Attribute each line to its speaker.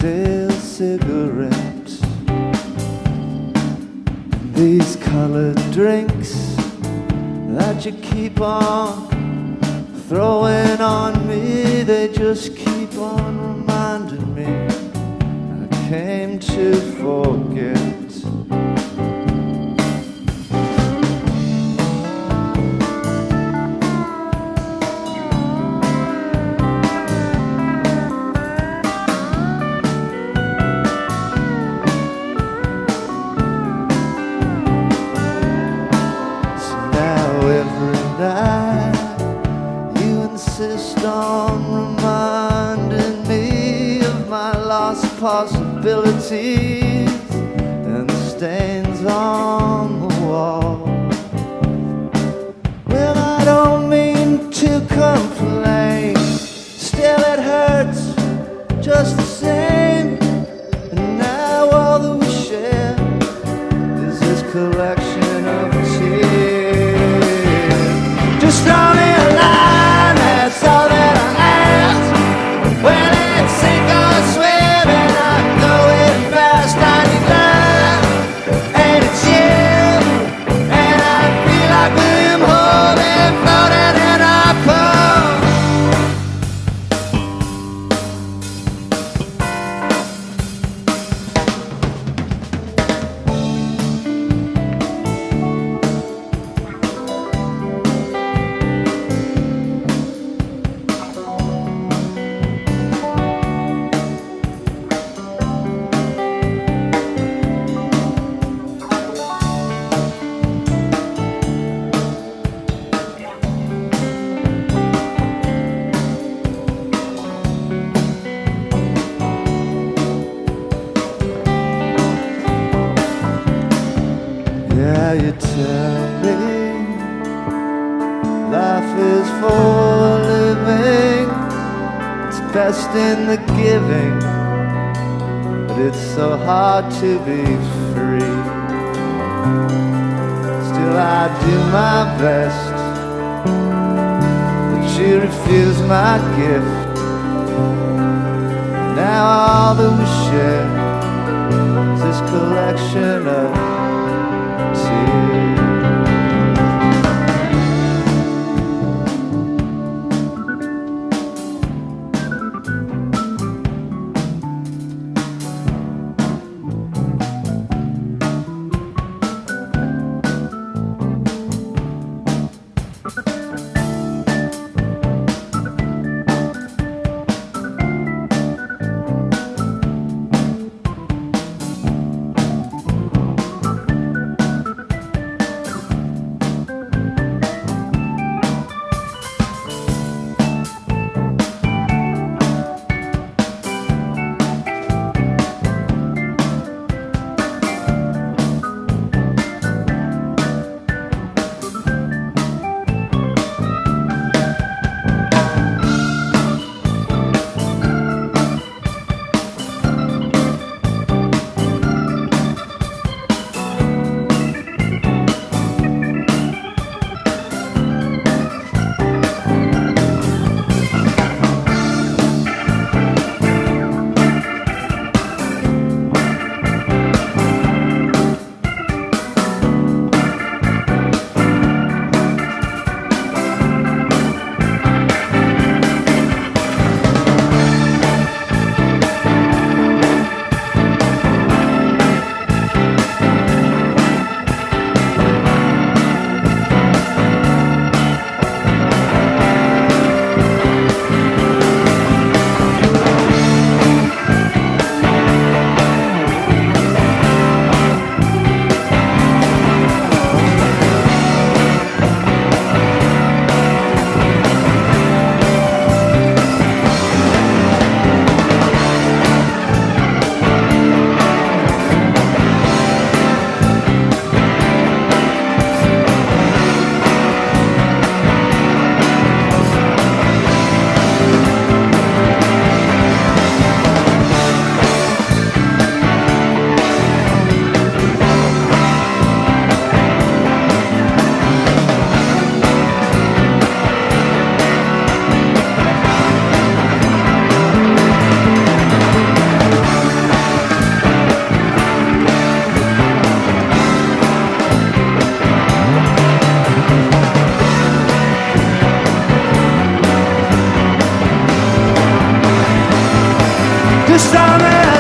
Speaker 1: stale cigarettes, these colored drinks that you keep on throwing on me, they just keep on reminding me I came to forget. On reminding me of my lost possibilities and the stains on the wall. Well, I don't mean to complain, still it hurts just the same. And now all that we share is this collection of tears. Just throw me a line, that's all that I ask. When it's sink or swim and I go it fast, I need love, and it's you. And I feel like William Holding floating in our pool. Yeah, you tell me life is for living, it's best in the giving, but it's so hard to be free. Still I do my best, but you refuse my gift. Now all that we share is this collection of tears. Tell me